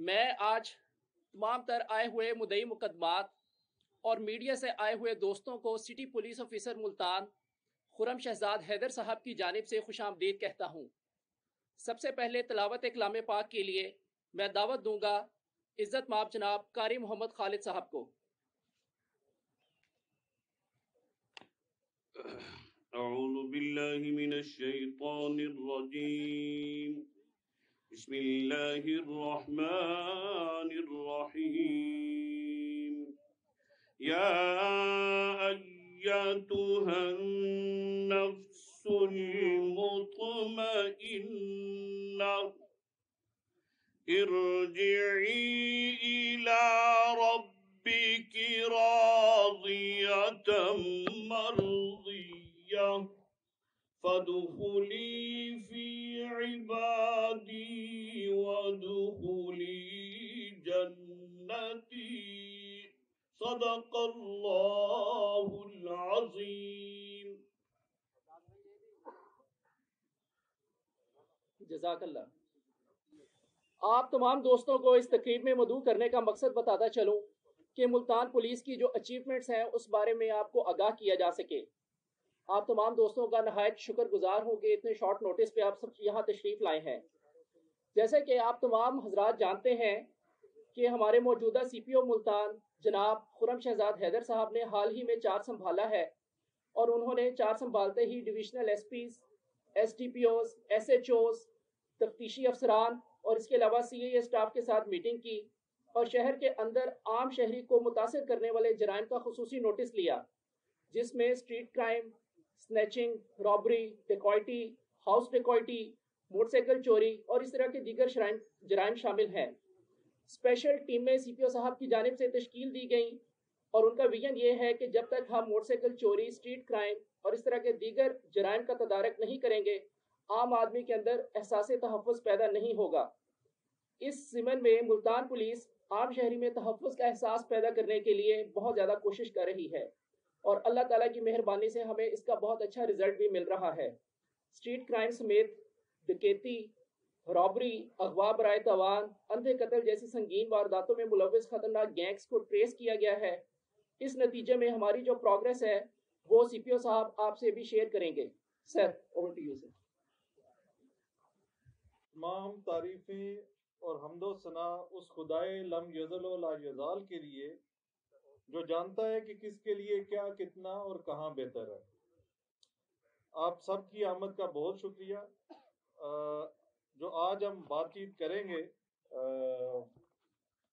میں آج تمام تر آئے ہوئے مدعی مقدمات اور میڈیا سے آئے ہوئے دوستوں کو سٹی پولیس آفیسر ملتان خرم شہزاد حیدر صاحب کی جانب سے خوش آمدید کہتا ہوں۔ سب سے پہلے تلاوت کلام پاک کے لیے میں دعوت دوں گا عزت مآب جناب قاری محمد خالد صاحب کو۔ اعوذ باللہ من الشیطان الرجیم، بسم اللہ الرحمن الرحیم، یا ایتها النفس المطمئنہ ارجعی الی ربک راضیۃ مرضیہ فادخلی فی عبادی وادخلی جنتی، صدق اللہ العظیم۔ جزاک اللہ۔ آپ تمام دوستوں کو اس تقریب میں مدعو کرنے کا مقصد بتاتا چلوں کہ ملتان پولیس کی جو اچیومنٹس ہیں اس بارے میں آپ کو آگاہ کیا جا سکے۔ آپ تمام دوستوں کا نہایت شکر گزار ہوں کہ اتنے شارٹ نوٹس پہ آپ سب یہاں تشریف لائے ہیں۔ جیسے کہ آپ تمام حضرات جانتے ہیں کہ ہمارے موجودہ سی پی او ملتان جناب خرم شہزاد حیدر صاحب نے حال ہی میں چارج سنبھالا ہے، اور انہوں نے چارج سنبھالتے ہی divisional S Ps, S D P Os, S H Os, تفتیشی افسران اور اس کے علاوہ سی اے اسٹاف کے ساتھ میٹنگ کی اور شہر کے اندر عام شہری کو متاثر کرنے والے جرائم کا خصوصی نوٹس لیا، جس میں street crime, snatching, robbery, dacoity, house dacoity, motor cycle چوری اور اس طرح کے دیگر جرائم شامل ہیں۔ اسپیشل ٹیمیں سی پی او صاحب کی جانب سے تشکیل دی گئیں اور ان کا ویژن یہ ہے کہ جب تک ہم موٹر سائیکل چوری، اسٹریٹ کرائم اور اس طرح کے دیگر جرائم کا تدارک نہیں کریں گے، عام آدمی کے اندر احساس تحفظ پیدا نہیں ہوگا۔ اس ضمن میں ملتان پولیس عام شہری میں تحفظ کا احساس پیدا کرنے کے لیے بہت زیادہ کوشش کر رہی ہے، اور اللہ تعالیٰ کی مہربانی سے ہمیں اس کا بہت اچھا رزلٹ بھی مل رہا ہے۔ اسٹریٹ کرائم سمیت ڈکیتی، رابری، اغوا برائے تاوان، اندھے قتل جیسی سنگین وارداتوں میں ملوث خطرناک گینگز کو ٹریس کیا گیا ہے۔ اس نتیجے میں ہماری جو پروگریس ہے وہ سی پی او صاحب آپ سے بھی شیئر کریں گے۔ سر، اوور ٹو یو سر۔ تمام تعریفیں اور حمد و ثنا اس خدائے لم یزل و لا یزال کے لیے جو جانتا ہے کہ کس کے لیے کیا، کتنا اور کہاں بہتر ہے۔ آپ سب کی آمد کا بہت شکریہ۔ جو آج ہم بات چیت کریں گے،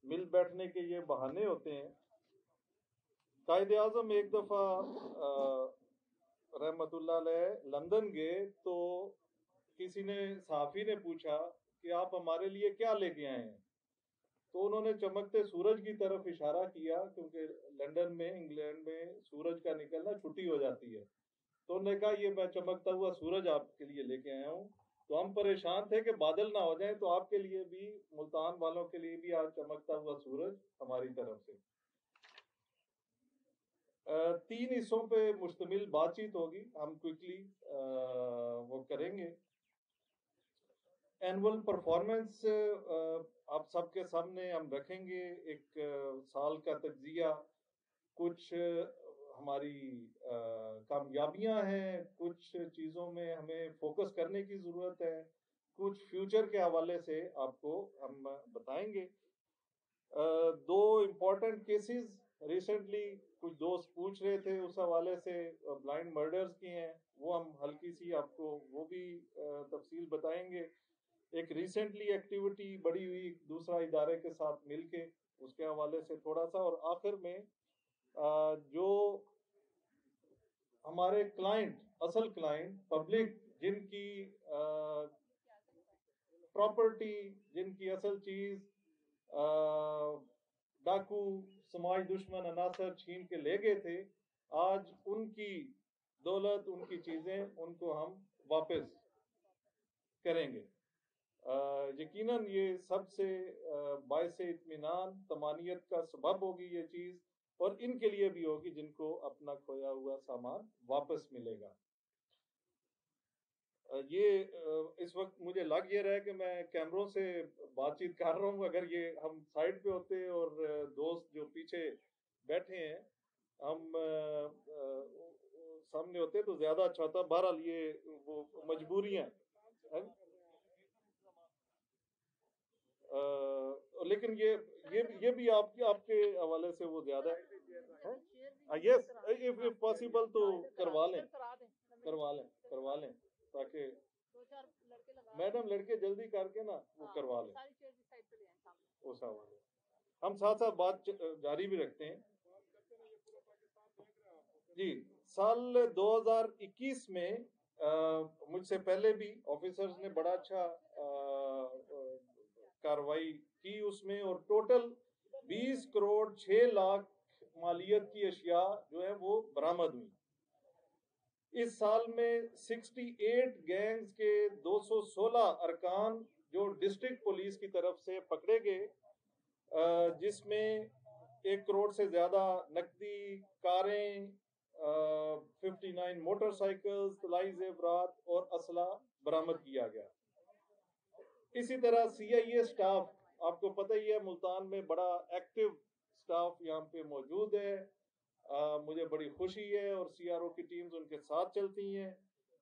مل بیٹھنے کے یہ بہانے ہوتے ہیں۔ قائد اعظم ایک دفعہ رحمت اللہ علیہ لندن گئے تو کسی نے صحافی نے پوچھا کہ آپ ہمارے لیے کیا لے کے آئے ہیں، تو انہوں نے چمکتے سورج کی طرف اشارہ کیا، کیونکہ لندن میں، انگلینڈ میں سورج کا نکلنا چھٹی ہو جاتی ہے، تو انہوں نے کہا یہ میں چمکتا ہوا سورج آپ کے لیے لے کے آیا ہوں۔ تو ہم پریشان تھے کہ بادل نہ ہو جائیں، تو آپ کے لیے بھی، ملتان والوں کے لیے بھی آج چمکتا ہوا سورج ہماری طرف سے۔ 3 حصوں پہ مشتمل بات چیت ہوگی، ہم کوئکلی وہ کریں گے۔ اینول پرفارمنس آپ سب کے سامنے ہم رکھیں گے، ایک سال کا تجزیہ، کچھ ہماری کامیابیاں ہیں، کچھ چیزوں میں ہمیں فوکس کرنے کی ضرورت ہے، کچھ فیوچر کے حوالے سے آپ کو ہم بتائیں گے۔ 2 امپورٹنٹ کیسز ریسنٹلی کچھ دوست پوچھ رہے تھے اس حوالے سے، بلائنڈ مرڈرز کی ہیں، وہ ہم ہلکی سی آپ کو وہ بھی تفصیل بتائیں گے۔ ایک ریسنٹلی ایکٹیویٹی بڑی ہوئی دوسرا ادارے کے ساتھ مل کے، اس کے حوالے سے تھوڑا سا، اور آخر میں جو ہمارے کلائنٹ، اصل کلائنٹ پبلک، جن کی پراپرٹی، جن کی اصل چیز ڈاکو، سماج دشمن عناصر چھین کے لے گئے تھے، آج ان کی دولت، ان کی چیزیں، ان کو ہم واپس کریں گے۔ یقیناً یہ سب سے باعث اطمینان، طمانینت کا سبب ہوگی یہ چیز، اور ان کے لیے بھی ہوگی جن کو اپنا کھویا ہوا سامان واپس ملے گا۔ یہ اس وقت مجھے لگ یہ رہا ہے کہ میں کیمروں سے بات چیت کر رہا ہوں. اگر یہ ہم سائڈ پہ ہوتے اور دوست جو پیچھے بیٹھے ہیں ہم سامنے ہوتے تو زیادہ اچھا ہوتا. بہرحال یہ وہ مجبوریاں ہیں. لیکن یہ بھی آپ کے حوالے سے وہ زیادہ ہے. یس اف پاسبل تو کروا لیں تاکہ میڈم لڑکے جلدی کر کے نا وہ کروا لیں. اس حوالے ہم ساتھ ساتھ بات جاری بھی رکھتے ہیں. جی سال 2021 میں مجھ سے پہلے بھی آفیسرز نے بڑا اچھا کاروائی کی اس میں, اور ٹوٹل 20 کروڑ 6 لاکھ مالیت کی اشیاء جو ہے وہ برآمد ہوئی. اس سال میں 68 گینگز کے 216 ارکان جو ڈسٹرکٹ پولیس کی طرف سے پکڑے گئے, جس میں 1 کروڑ سے زیادہ نقدی, کاریں, 59 موٹر سائیکلز, طلائی زیورات اور اسلحہ برآمد کیا گیا. اسی طرح CIA سٹاف, آپ کو پتہ ہی ہے ملتان میں بڑا ایکٹیو سٹاف یہاں پہ موجود ہے. مجھے بڑی خوشی ہے, اور CRO کی ٹیمز ان کے ساتھ چلتی ہیں.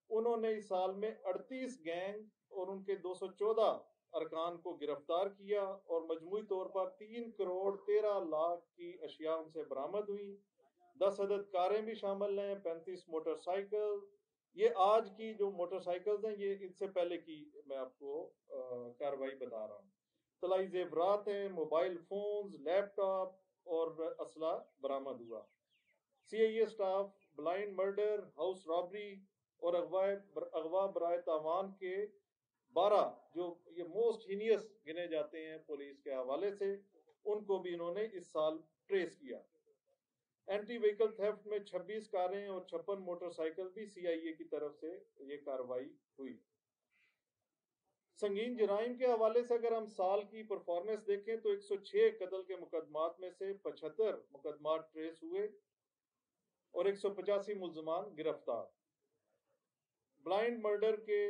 انہوں نے اس سال میں 38 گینگ اور ان کے 214 ارکان کو گرفتار کیا, اور مجموعی طور پر 3 کروڑ 13 لاکھ کی اشیاء ان سے برآمد ہوئی. 10 عدد کاریں بھی شامل ہیں, 35 موٹر سائیکل. یہ آج کی جو موٹر سائیکلز ہیں یہ ان سے پہلے کی میں آپ کو کاروائی بتا رہا ہوں. طلائی زیورات ہیں, موبائل فونز, لیپ ٹاپ اور اسلحہ برآمد ہوا. CIA staff blind murder, house robbery اور اغوا برائے تاوان کے 12 جو یہ موسٹ ہینیس گنے جاتے ہیں پولیس کے حوالے سے, ان کو بھی انہوں نے اس سال ٹریس کیا. اینٹی وہیکل تھیفٹ میں 26 کاریں اور 56 موٹر سائیکل بھی CIA کی طرف سے یہ کاروائی ہوئی. سنگین جرائم کے حوالے سے اگر ہم سال کی پرفارمنس دیکھیں تو 106 قتل کے مقدمات میں سے 75 مقدمات ٹریس ہوئے اور 185 ملزمان گرفتار. بلائنڈ مرڈر کے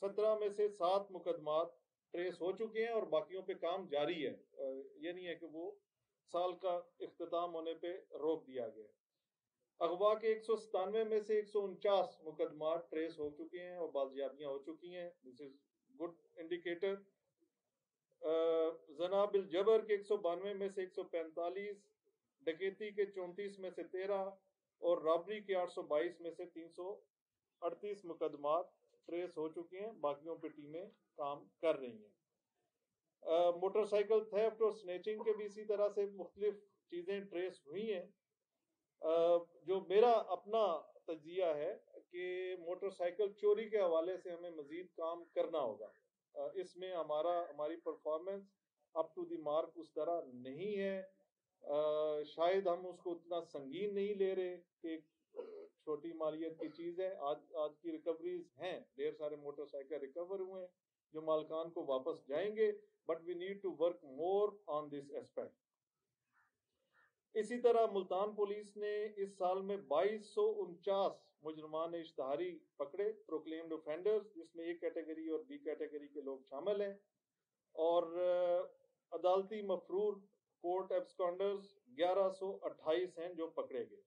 17 میں سے 7 مقدمات ٹریس ہو چکے ہیں اور باقیوں پہ کام جاری ہے. یہ نہیں ہے کہ وہ سال کا اختتام ہونے پہ روک دیا گیا. اغوا کے 197 میں سے 149 مقدمات ٹریس ہو چکے ہیں اور بازیابیاں ہو چکی ہیں. دس از گڈ انڈیکیٹر. زنا بالجبر کے 192 میں سے 145, ڈکیتی کے 34 میں سے 13 اور رابری کے 822 میں سے 338 مقدمات ٹریس ہو چکے ہیں. باقیوں پہ ٹیمیں کام کر رہی ہیں. موٹر سائیکل تھیفٹ اور سنیچنگ کے بھی اسی طرح سے مختلف چیزیں ٹریس ہوئی ہیں. جو میرا اپنا تجزیہ ہے کہ موٹر سائیکل چوری کے حوالے سے ہمیں مزید کام کرنا ہوگا. اس میں ہماری performance up to the mark اس طرح نہیں ہے. شاید ہم اس کو اتنا سنگین نہیں لے رہے کہ چھوٹی مالیت کی چیز ہے. آج کی ریکوریز ہیں, ڈھیر سارے موٹر سائیکل ریکور ہوئے ہیں جو مالکان کو واپس جائیں گے, but we need to work more on this aspect. اسی طرح ملتان پولیس نے اس سال میں 2249 مجرمان اشتہاری پکڑے, پروکلیمڈ اوفینڈرز, جس میں A کیٹیگری اور B کیٹیگری کے لوگ شامل ہیں, اور عدالتی مفرور کورٹ ایبسکانڈرز 1128 ہیں جو پکڑے گئے.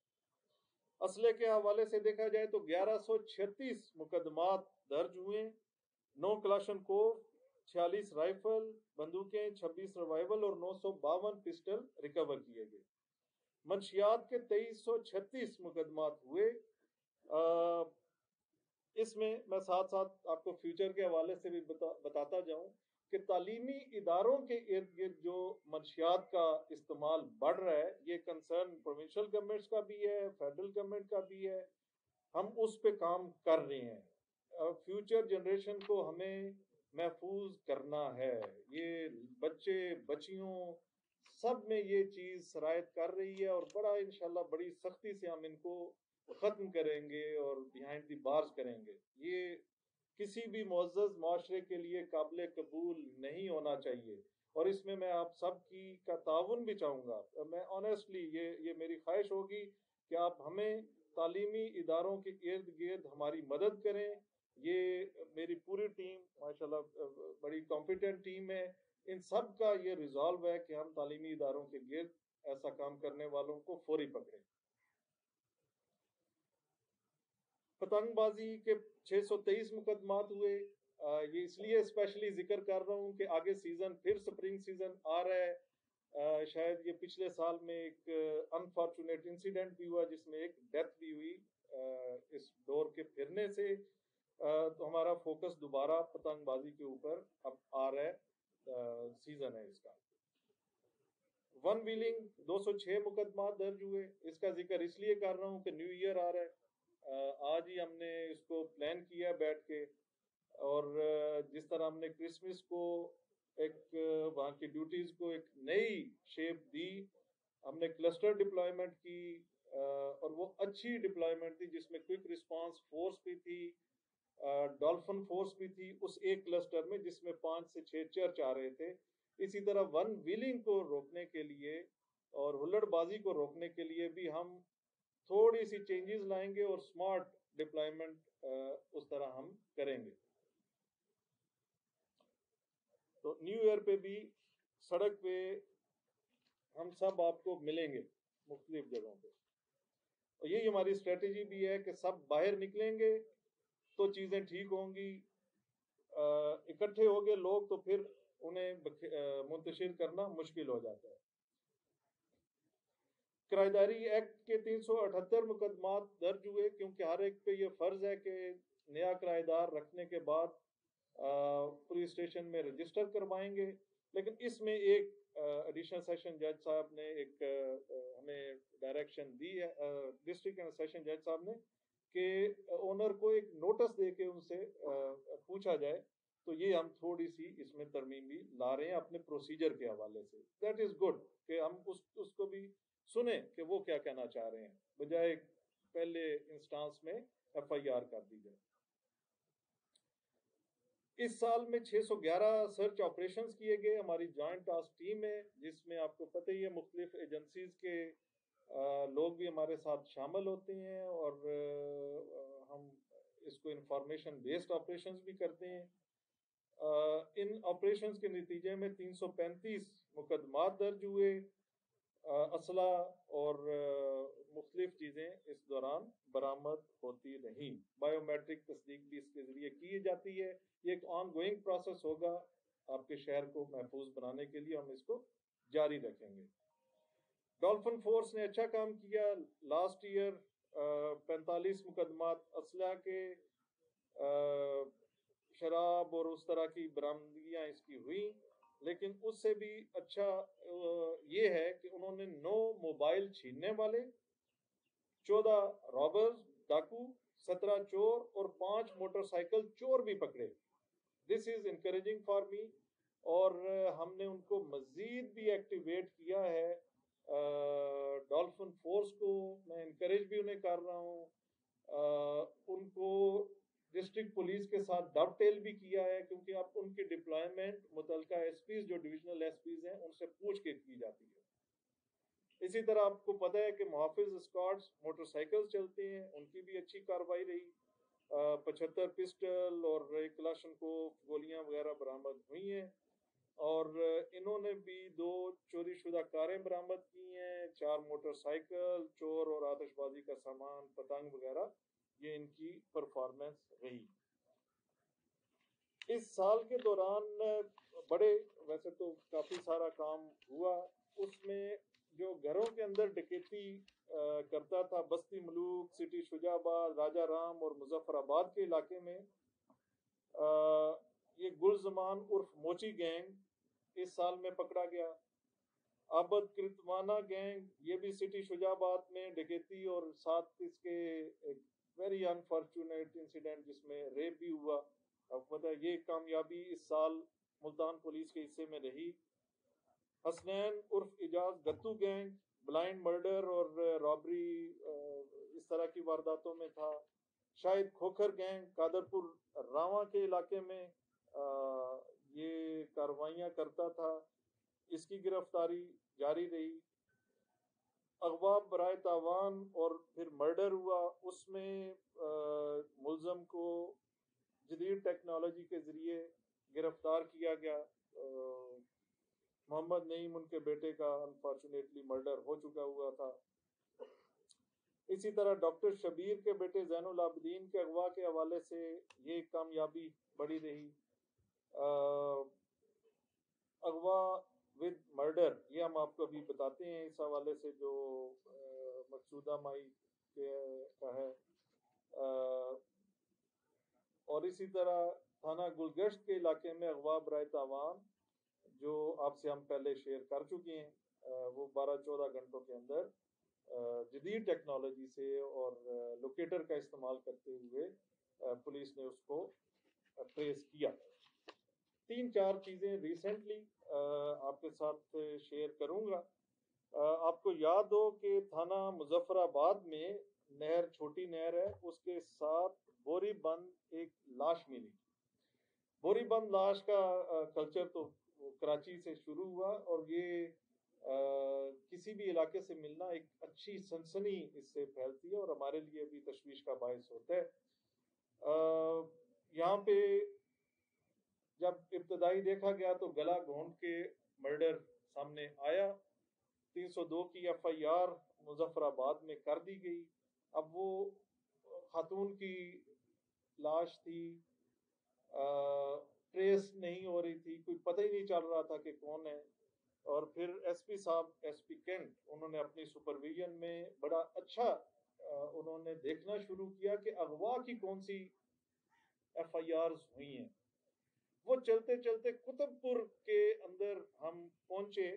اسلحے کے حوالے سے دیکھا جائے تو 1136 مقدمات درج ہوئے. 9 کلاشنکوف, 46 رائفل, بندوقیں, 26 ریوائیول اور 952 پسٹل ریکور کیے گئے. منشیات کے 2336 مقدمات ہوئے. اس میں ساتھ ساتھ آپ کو فیوچر کے حوالے سے بھی بتاتا جاؤں کہ تعلیمی اداروں کے ارد گرد جو منشیات کا استعمال بڑھ رہا ہے, یہ کنسرن پروونشل گورنمنٹس کا بھی ہے, فیڈرل گورنمنٹ کا بھی ہے. ہم اس پہ کام کر رہے ہیں. فیوچر جنریشن کو ہمیں محفوظ کرنا ہے. یہ بچے بچیوں سب میں یہ چیز سرایت کر رہی ہے, اور بڑا انشاءاللہ بڑی سختی سے ہم ان کو ختم کریں گے اور بیہائنڈ دی بارز کریں گے. یہ کسی بھی معزز معاشرے کے لیے قابل قبول نہیں ہونا چاہیے, اور اس میں آپ سب کا تعاون بھی چاہوں گا. میں آنیسٹلی یہ میری خواہش ہوگی کہ آپ ہمیں تعلیمی اداروں کے ارد گرد ہماری مدد کریں, یہ میری پوری ٹیم ماشاءاللہ بڑی کمپیٹنٹ ٹیم ہے. ان سب کا یہ ریزالو ہے کہ ہم تعلیمی اداروں کے گرد ایسا کام کرنے والوں کو فوری پکڑیں. پتنگ بازی کے 623 مقدمات ہوئے. یہ اس لیے اسپیشلی ذکر کر رہا ہوں کہ آگے سیزن پھر سپرنگ سیزن آ رہا ہے. شاید یہ پچھلے سال میں ایک انفارچونیٹ انسیڈنٹ بھی ہوا جس میں ایک ڈیتھ بھی ہوئی اس ڈور کے پھرنے سے. تو ہمارا فوکس دوبارہ پتنگ بازی کے اوپر اب آ رہا ہے. سیزن ہے اس کا. ون ویلنگ 206 مقدمات درج ہوئے. اس کا ذکر اس لیے کر رہا ہوں کہ نیو ایئر آ رہا ہے. آج ہی ہم نے اس کو پلان کیا بیٹھ کے, اور جس طرح ہم نے کرسمس کو ایک وہاں کی ڈیوٹیز کو ایک نئی شیپ دی, ہم نے کلسٹر ڈپلائمنٹ کی, اور وہ اچھی ڈپلائمنٹ تھی جس میں کوئک رسپانس فورس بھی تھی, ڈولفن فورس بھی تھی اس ایک کلسٹر میں جس میں 5 سے 6 چرچ آ رہے تھے. اسی طرح ون ویلنگ کو روکنے کے لیے اور ہلڑ بازی کو روکنے کے لیے بھی ہم تھوڑی سی چینجز لائیں گے اور سمارٹ ڈپلائمنٹ اس طرح ہم کریں گے. تو نیو ایئر پہ بھی سڑک پہ ہم سب آپ کو ملیں گے مختلف جگہوں پہ, اور یہی ہماری اسٹریٹجی بھی ہے کہ سب باہر نکلیں گے تو چیزیں ٹھیک ہوں گی. اکٹھے ہو گئے لوگ تو پھر انہیں منتشر کرنا مشکل ہو جاتا ہے. کرایہ داری ایکٹ کے 378 مقدمات درج ہوئے کیونکہ ہر ایک پہ یہ فرض ہے کہ نیا کرایہ دار رکھنے کے بعد پولیس اسٹیشن میں رجسٹر کروائیں گے. لیکن اس میں ایک ایڈیشنل سیشن جج صاحب نے ایک ہمیں ڈائریکشن دی ہے, ڈسٹرکٹ اینڈ سیشن جج صاحب نے, کہ اونر کو ایک نوٹس دے کے ان سے پوچھا جائے. تو یہ ہم تھوڑی سی اس میں ترمیم بھی لا رہے ہیں اپنے پروسیجر کے حوالے سے. دیٹ از گڈ کہ ہم اس کو بھی سنیں کہ وہ کیا کہنا چاہ رہے ہیں, بجائے پہلے انسٹانس میں ایف آئی آر کر دی جائے. اس سال میں 611 سرچ آپریشنز کیے گئے. ہماری جوائنٹ ٹاسک ٹیم ہے جس میں آپ کو پتہ ہی ہے مختلف ایجنسیز کے لوگ بھی ہمارے ساتھ شامل ہوتے ہیں, اور ہم اس کو انفارمیشن بیسڈ آپریشنز بھی کرتے ہیں. ان آپریشنز کے نتیجے میں 335 مقدمات درج ہوئے. اسلحہ اور مختلف چیزیں اس دوران برآمد ہوتی رہیں. بایو میٹرک تصدیق بھی اس کے ذریعے کی جاتی ہے. یہ ایک آن گوئنگ پروسیس ہوگا آپ کے شہر کو محفوظ بنانے کے لیے, ہم اس کو جاری رکھیں گے. ڈولفن فورس نے اچھا کام کیا. لاسٹ ایئر 45 مقدمات اسلحہ کے, شراب اور اس طرح کی برآمدگیاں اس کی ہوئی. لیکن اس سے بھی اچھا یہ ہے کہ انہوں نے 9 موبائل چھیننے والے, 14 رابرز ڈاکو, 17 چور اور 5 موٹر سائیکل چور بھی پکڑے. دس از انکریجنگ فار می. اور ہم نے ان کو مزید بھی ایکٹیویٹ کیا ہے. ڈولفن فورس کو میں انکریج بھی انہیں کر رہا ہوں. ان کو ڈسٹرکٹ پولیس کے ساتھ ڈب ٹیل بھی کیا ہے, کیونکہ اب ان کی ڈپلائمنٹ متعلقہ ایس پیز جو ڈویژنل ایس پیز ہیں ان سے پوچھ کے کی جاتی ہے. اسی طرح آپ کو پتہ ہے کہ محافظ اسکواڈز موٹر سائیکل چلتے ہیں, ان کی بھی اچھی کارروائی رہی. 75 پسٹل اور ایک کلاشنکوف گولیاں وغیرہ برآمد ہوئی ہیں, اور انہوں نے بھی 2 چوری شدہ کاریں برآمد کی ہیں, 4 موٹر سائیکل چور اور آتش بازی کا سامان, پتنگ وغیرہ. یہ ان کی پرفارمنس رہی. اس سال کے دوران بڑے ویسے تو کافی سارا کام ہوا. اس میں جو گھروں کے اندر ڈکیتی کرتا تھا بستی ملوک, سٹی شجاع آباد, راجہ رام اور مظفر آباد کے علاقے میں, یہ گل زمان عرف موچی گینگ اس سال میں پکڑا گیا. آبد کرتوانا گینگ یہ بھی سٹی شجاع آباد میں ڈکیتی اور ساتھ اس کے ایک ویری انفارچونیٹ انسیڈنٹ جس میں ریپ بھی ہوا. اب پتہ یہ کامیابی اس سال ملتان پولیس کے حصے میں رہی. حسنین عرف اجاز گتو گینگ بلائنڈ مرڈر اور رابری اس طرح کی وارداتوں میں تھا. شاہد کھوکھر گینگ قادرپور راواں کے علاقے میں یہ کاروائیاں کرتا تھا, اس کی گرفتاری جاری رہی. اغوا برائے تاوان اور پھر مرڈر ہوا, اس میں ملزم کو جدید ٹیکنالوجی کے ذریعے گرفتار کیا گیا. محمد نعیم ان کے بیٹے کا انفارچونیٹلی مرڈر ہو چکا ہوا تھا. اسی طرح ڈاکٹر شبیر کے بیٹے زین العابدین کے اغوا کے حوالے سے یہ کامیابی بڑی رہی. اغوا ود مرڈر یہ ہم آپ کو ابھی بتاتے ہیں اس حوالے سے جو مقصودہ مائی کا ہے. اور اسی طرح تھانہ گلگشت کے علاقے میں اغوا برائے تاوان جو آپ سے ہم پہلے شیئر کر چکے ہیں, وہ 12-14 گھنٹوں کے اندر جدید ٹیکنالوجی سے اور لوکیٹر کا استعمال کرتے ہوئے پولیس نے اس کو ٹریس کیا. 3-4 چیزیں ریسنٹلی آپ کے ساتھ شیئر کروں گا. آپ کو یاد ہو کہ تھانہ مظفر آباد میں نہر, چھوٹی نہر ہے, اس کے ساتھ بوری بند ایک لاش ملی. بوری بند لاش کا کلچر تو کراچی سے شروع ہوا اور یہ کسی بھی علاقے سے ملنا ایک اچھی سنسنی اس سے پھیلتی ہے اور ہمارے لیے بھی تشویش کا باعث ہوتا ہے. یہاں پہ جب ابتدائی دیکھا گیا تو گلا گھونٹ کے مرڈر سامنے آیا. 302 کی FIR مظفر آباد میں کر دی گئی. اب وہ خاتون کی لاش تھی, ٹریس نہیں ہو رہی تھی, کوئی پتہ ہی نہیں چل رہا تھا کہ کون ہے. اور پھر SP صاحب, SP کینٹ, انہوں نے اپنی سپرویژن میں بڑا اچھا انہوں نے دیکھنا شروع کیا کہ اغوا کی کون سی FIRs ہوئی ہیں. وہ چلتے چلتے قطب پور کے اندر ہم پہنچے,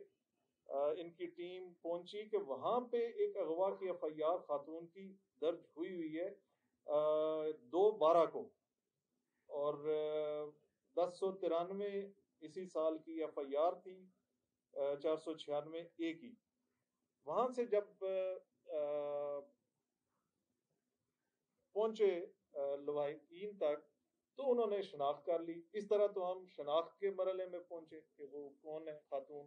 ان کی ٹیم پہنچی کہ وہاں پہ ایک اغوا کی FIR خاتون کی درج ہوئی ہے 2/12 کو, اور 1093 اسی سال کی FIR تھی, 496 کی. وہاں سے جب پہنچے لواحقین تک تو انہوں نے شناخت کر لی. اس طرح تو ہم شناخت کے مرحلے میں پہنچے کہ وہ کون ہے خاتون.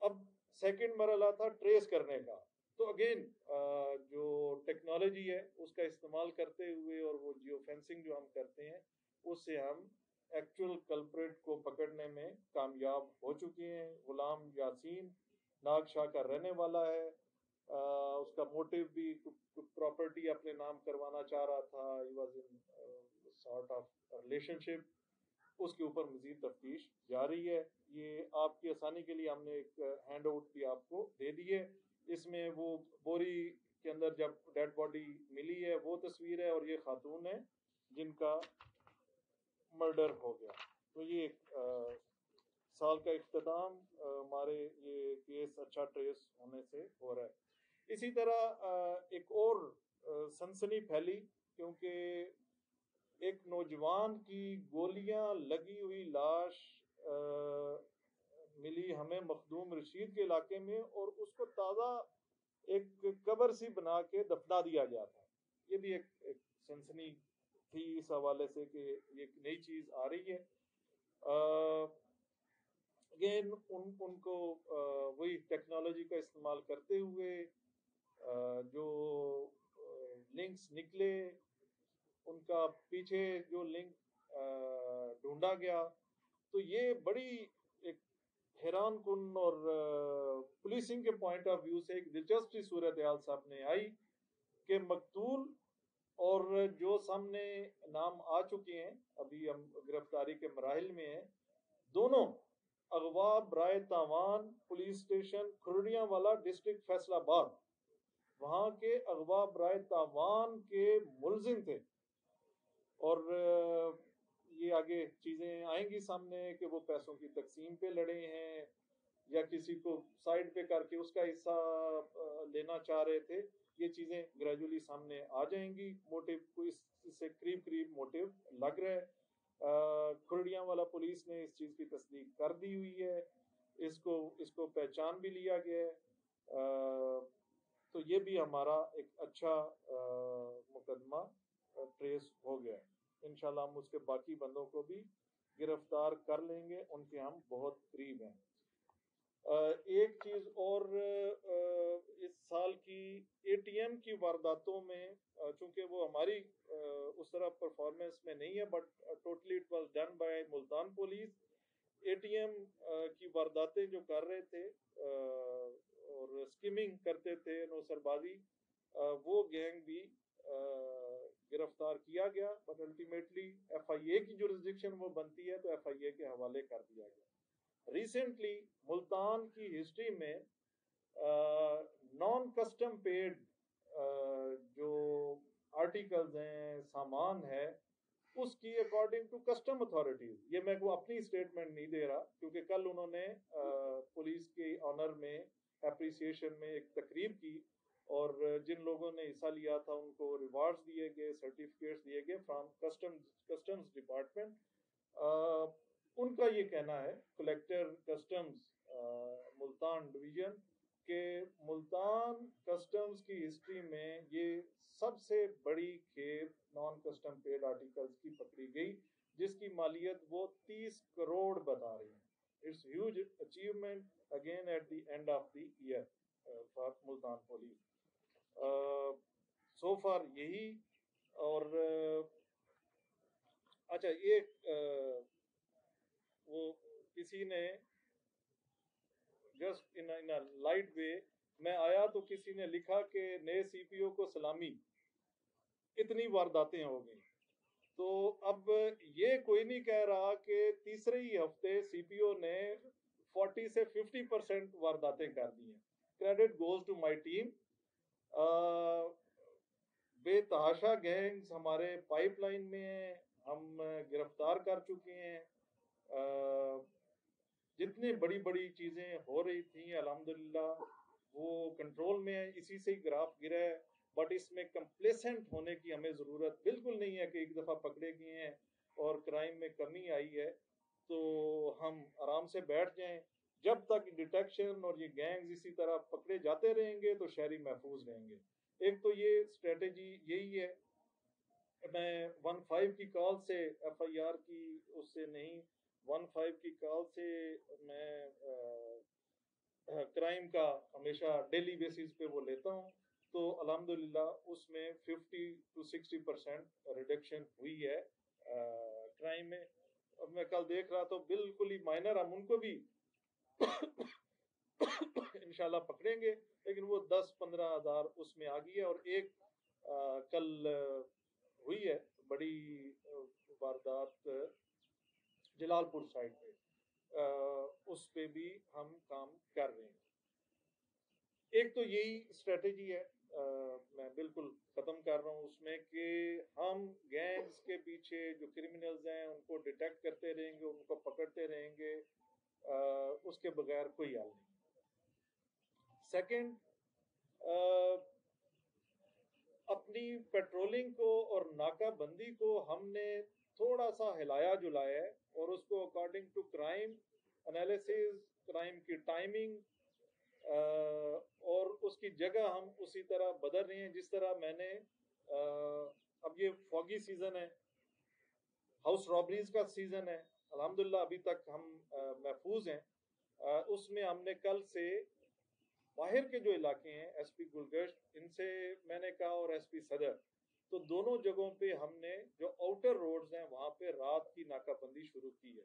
اب سیکنڈ مرحلہ تھا ٹریس کرنے کا. تو اگین جو ٹیکنالوجی ہے اس کا استعمال کرتے ہوئے اور وہ جیو فینسنگ جو ہم کرتے ہیں اس سے ہم ایکچوئل کلپریٹ کو پکڑنے میں کامیاب ہو چکے ہیں. غلام یاسین ناگ شاہ کا رہنے والا ہے. اس کا موٹیو بھی پراپرٹی اپنے نام کروانا چاہ رہا تھا. He was in sort of relationship. اس کے اوپر مزید تفتیش جاری ہے. یہ آپ کی آسانی کے لیے ہم نے ایک ہینڈ آؤٹ بھی آپ کو دے دی ہے. اس میں وہ بوری کے اندر جب ڈیڈ باڈی ملی ہے وہ تصویر ہے, اور یہ خاتون ہے جن کا مرڈر ہو گیا. تو یہ ایک سال کا اختتام ہمارے یہ کیس اچھا ٹریس ہونے سے ہو رہا ہے. اسی طرح ایک اور سنسنی پھیلی کیونکہ ایک نوجوان کی گولیاں لگی ہوئی لاش ملی ہمیں مخدوم رشید کے علاقے میں, اور اس کو تازہ ایک قبر سی بنا کے دفنا دیا گیا تھا. یہ بھی ایک سنسنی تھی اس حوالے سے کہ یہ ایک نئی چیز آ رہی ہے. اگین ان کو وہی ٹیکنالوجی کا استعمال کرتے ہوئے جو لنکس نکلے ان کا پیچھے جو لنک ڈھونڈا گیا, تو یہ بڑی ایک حیران کن اور پولیسنگ کے پوائنٹ آف ویو سے ایک دلچسپ سی صورتحال سامنے آئی کہ مقتول اور جو سامنے نام آ چکے ہیں, ابھی ہم گرفتاری کے مراحل میں ہیں, دونوں اغوا برائے تاوان پولیس اسٹیشن کھرڑیاں والا ڈسٹرکٹ فیصل آباد, وہاں کے اغوا برائے تاوان کے ملزم تھے. اور یہ آگے چیزیں آئیں گی سامنے کہ وہ پیسوں کی تقسیم پہ لڑے ہیں یا کسی کو سائڈ پہ کر کے اس کا حصہ لینا چاہ رہے تھے. یہ چیزیں گریجولی سامنے آ جائیں گی. موٹیو کو اس سے قریب موٹیو لگ رہا ہے. کھرڑیاں والا پولیس نے اس چیز کی تصدیق کر دی ہوئی ہے, اس کو پہچان بھی لیا گیا ہے. تو یہ بھی ہمارا ایک اچھا مقدمہ ٹریس ہو گیا ہے. انشاءاللہ ہم اس کے باقی بندوں کو بھی گرفتار کر لیں گے, ان کے ہم بہت قریب ہیں. ایک چیز اور اس سال کی اے ٹی ایم کی وارداتوں میں چونکہ وہ ہماری اس طرح پرفارمنس میں نہیں ہے but totally it was done by Multan police. A T M کی وارداتیں جو کر رہے تھے اور اسکیمنگ کرتے تھے نوسر بازی وہ گینگ بھی گرفتار کیا گیا بٹ الٹیمیٹلی ایف آئی اے کی جورسڈکشن وہ بنتی ہے تو ایف آئی اے کے حوالے کر دیا گیا. ریسنٹلی ملتان کی ہسٹری میں نان کسٹم پیڈ جو آرٹیکلز ہیں سامان ہے اس کی اکارڈنگ ٹو کسٹم اتھارٹیز, یہ میں کو اپنی اسٹیٹمنٹ نہیں دے رہا کیونکہ کل انہوں نے پولیس کے آنر میں اپریسیشن میں ایک تقریب کی اور جن لوگوں نے حصہ لیا تھا ان کو ریوارڈز دیے گئے, سرٹیفکیٹس دیے گئے فرام کسٹمز ڈپارٹمنٹ. ان کا یہ کہنا ہے کلیکٹر کسٹمز ملتان ڈویژن کہ ملتان کسٹمز کی ہسٹری میں یہ سب سے بڑی کھیپ نان کسٹم پیڈ آرٹیکلز کی پکڑی گئی جس کی مالیت وہ 30 کروڑ بتا رہے ہیں. It's huge achievement again at the end of the year for Multan police. So for یہی. اور اچھا یہ وہ کسی نے جسٹ ان لائٹ وے میں آیا تو کسی نے لکھا کہ نئے سی پی او کو سلامی, اتنی وارداتیں ہو گئیں. تو اب یہ کوئی نہیں کہہ رہا کہ تیسرے ہی ہفتے سی پی او نے 40 سے 50% وارداتیں کر دی ہیں. Credit goes to my team. بے تحاشا گینگز ہمارے پائپ لائن میں ہیں, ہم گرفتار کر چکے ہیں. جتنی بڑی بڑی چیزیں ہو رہی تھیں الحمدللہ وہ کنٹرول میں ہے, اسی سے ہی گراف گرا ہے. بٹ اس میں کمپلیسنٹ ہونے کی ہمیں ضرورت بالکل نہیں ہے کہ ایک دفعہ پکڑے گئے ہیں اور کرائم میں کمی آئی ہے تو ہم آرام سے بیٹھ جائیں. جب تک ڈیٹیکشن اور یہ گینگز اسی طرح پکڑے جاتے رہیں گے تو شہری محفوظ رہیں گے. ایک تو یہ اسٹریٹجی یہی ہے. میں 15 کی کال سے ایف آئی آر کی اس سے نہیں 15 کی کال سے میں کرائم کا ہمیشہ ڈیلی بیسس پہ وہ لیتا ہوں تو الحمدللہ اس میں 50 to 60% ریڈکشن ہوئی ہے کرائم میں. اب میں کل دیکھ رہا تو بالکل ہی مائنر, ہم ان کو بھی انشاءاللہ پکڑیں گے لیکن وہ 10-15 ہزار اس میں آ گئی ہے. اور ایک کل ہوئی ہے بڑی واردات جلال پور سائڈ پہ, اس پہ بھی ہم کام کر رہے ہیں. ایک تو یہی اسٹریٹجی ہے, میں بالکل ختم کر رہا ہوں اس میں کہ ہم گینگز کے پیچھے جو کرمنلز ہیں ان کو ڈیٹیکٹ کرتے رہیں گے, ان کو پکڑتے رہیں گے, اس کے بغیر کوئی حل نہیں. سیکنڈ, اپنی پیٹرولنگ کو اور ناکہ بندی کو ہم نے تھوڑا سا ہلایا جلایا ہے اور اس کو according to crime analysis, crime کی ٹائمنگ اور اس کی جگہ ہم اسی طرح بدل رہے ہیں. جس طرح میں نے اب یہ فوگی سیزن ہے, ہاؤس رابریز کا سیزن ہے, الحمدللہ ابھی تک ہم محفوظ ہیں. اس میں ہم نے کل سے باہر کے جو علاقے ہیں ایس پی گلگشت ان سے میں نے کہا اور ایس پی صدر, تو دونوں جگہوں پہ ہم نے جو آؤٹر روڈز ہیں وہاں پہ رات کی ناکہ بندی شروع کی ہے.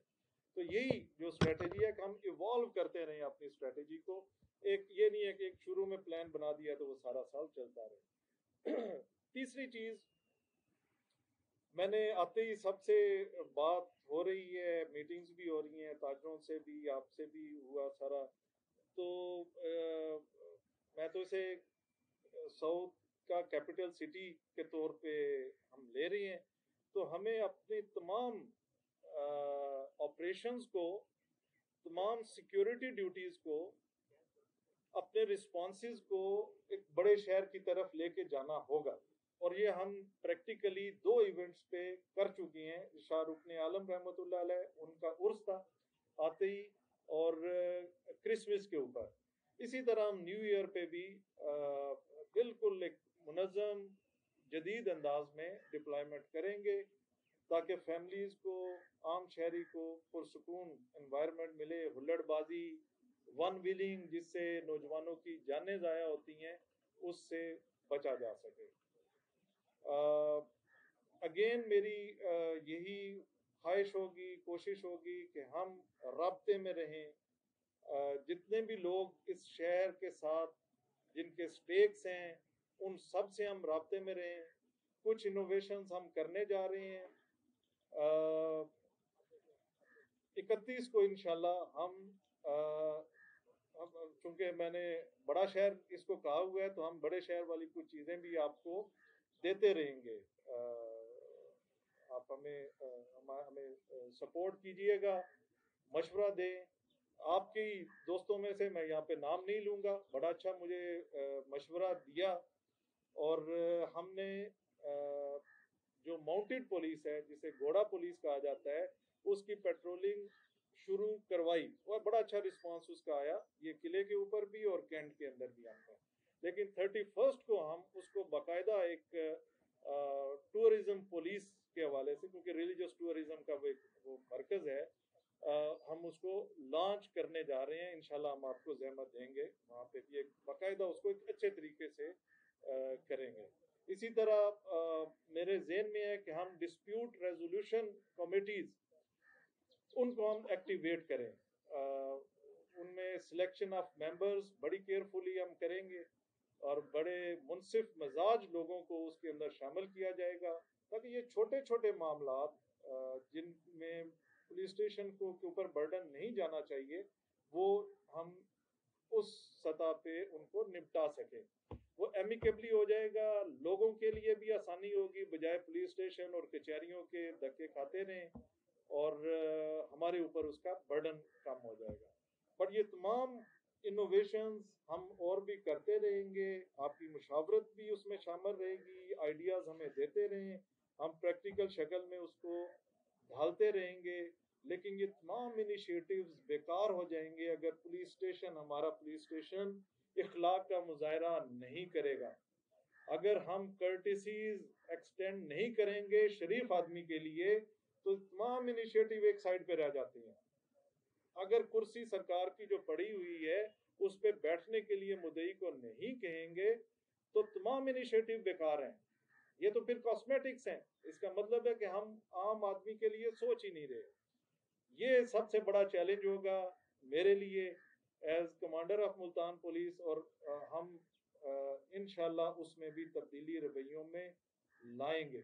تو یہی جو اسٹریٹجی ہے کہ ہم ایوالو کرتے رہیں اپنی اسٹریٹجی کو. ایک یہ نہیں ہے کہ ایک شروع میں پلان بنا دیا تو وہ سارا سال چلتا رہے. تیسری چیز, میں نے آتے ہی سب سے بات ہو رہی ہے, میٹنگز بھی ہو رہی ہیں, تاجروں سے بھی آپ سے بھی ہوا سارا, تو میں تو اسے ساؤتھ کا کیپٹل سٹی کے طور پہ ہم لے رہے ہیں. تو ہمیں اپنی تمام آپریشنز کو, تمام سیکیورٹی ڈیوٹیز کو, اپنے رسپانسز کو ایک بڑے شہر کی طرف لے کے جانا ہوگا. اور یہ ہم پریکٹیکلی 2 ایونٹس پہ کر چکے ہیں. شاہ رکن عالم رحمۃ اللہ علیہ ان کا عرس تھا آتے ہی, اور کرسمس کے اوپر. اسی طرح ہم نیو ایئر پہ بھی بالکل ایک منظم جدید انداز میں ڈپلائمنٹ کریں گے تاکہ فیملیز کو, عام شہری کو پرسکون انوائرمنٹ ملے, ہلڑ بازی ون ویلنگ جس سے نوجوانوں کی جانیں ضائع ہوتی ہیں اس سے بچا جا سکے. اگین میری یہی خواہش ہوگی، کوشش ہوگی کہ ہم رابطے میں رہیں. جتنے بھی لوگ اس شہر کے ساتھ جن کے سٹیکس ہیں ان سب سے ہم رابطے میں رہیں. کچھ انوویشنز ہم کرنے جا رہے ہیں. 31 کو انشاءاللہ ہم چونکہ میں نے بڑا شہر اس کو کہا ہوا ہے تو ہم بڑے شہر والی کچھ چیزیں بھی آپ کو دیتے رہیں گے. آپ ہمیں سپورٹ کیجئے گا، مشورہ دیں. آپ کی دوستوں میں سے میں یہاں پہ نام نہیں لوں گا، بڑا اچھا مجھے مشورہ دیا. اور ہم نے جو ماؤنٹیڈ پولیس ہے جسے گھوڑا پولیس کہا جاتا ہے اس کی پیٹرولنگ شروع کروائی اور بڑا اچھا رسپانس اس کا آیا، یہ قلعے کے اوپر بھی اور کینٹ کے اندر بھی آتا ہے. لیکن 31 کو ہم اس کو باقاعدہ ایک ٹورزم پولیس کے حوالے سے، کیونکہ ریلیجس ٹورزم کا وہ مرکز ہے، ہم اس کو لانچ کرنے جا رہے ہیں. انشاءاللہ ہم آپ کو زحمت دیں گے، وہاں پہ بھی ایک باقاعدہ اس کو ایک اچھے طریقے سے کریں گے. اسی طرح میرے ذہن میں ہے کہ ہم ڈسپیوٹ ریزولوشن کمیٹیز ان کو ہم ایکٹیویٹ کریں. ان میں سلیکشن آف ممبرز بڑی کیئرفلی ہم کریں گے اور بڑے منصف مزاج لوگوں کو اس کے اندر شامل کیا جائے گا تاکہ یہ چھوٹے چھوٹے معاملات جن میں پولیس اسٹیشن کو کے اوپر برڈن نہیں جانا چاہیے وہ ہم اس سطح پہ ان کو نپٹا سکیں. وہ ایمیکیبلی ہو جائے گا، لوگوں کے لیے بھی آسانی ہوگی بجائے پولیس اسٹیشن اور کچہریوں کے دھکے کھاتے رہیں، اور ہمارے اوپر اس کا برڈن کم ہو جائے گا. بٹ یہ تمام انوویشنز ہم اور بھی کرتے رہیں گے، آپ کی مشاورت بھی اس میں شامل رہے گی، آئیڈیاز ہمیں دیتے رہیں، ہم پریکٹیکل شکل میں اس کو ڈھالتے رہیں گے. لیکن یہ تمام انیشیٹیوز بیکار ہو جائیں گے اگر پولیس اسٹیشن، ہمارا پولیس اسٹیشن اخلاق کا مظاہرہ نہیں کرے گا. اگر ہم کرٹیسیز ایکسٹینڈ نہیں کریں گے شریف آدمی کے لیے تو تمام انیشیٹیو ایک سائڈ پہ رہ جاتے ہیں. اگر کرسی سرکار کی جو پڑی ہوئی ہے اس پہ بیٹھنے کے لیے مدعی کو نہیں کہیں گے تو تمام انیشیٹیو بیکار ہیں. یہ تو پھر کاسمیٹکس ہیں. اس کا مطلب ہے کہ ہم عام آدمی کے لیے سوچ ہی نہیں رہے. یہ سب سے بڑا چیلنج ہوگا میرے لیے as commander of Multan police, اور ہم انشاءاللہ اس میں بھی تبدیلی رویوں میں لائیں گے.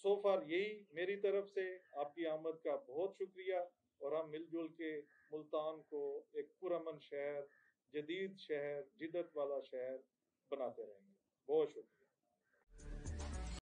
سو فار یہی میری طرف سے. آپ کی آمد کا بہت شکریہ، اور ہم مل جل کے ملتان کو ایک پرامن شہر، جدید شہر، جدت والا شہر بناتے رہیں گے. بہت شکریہ.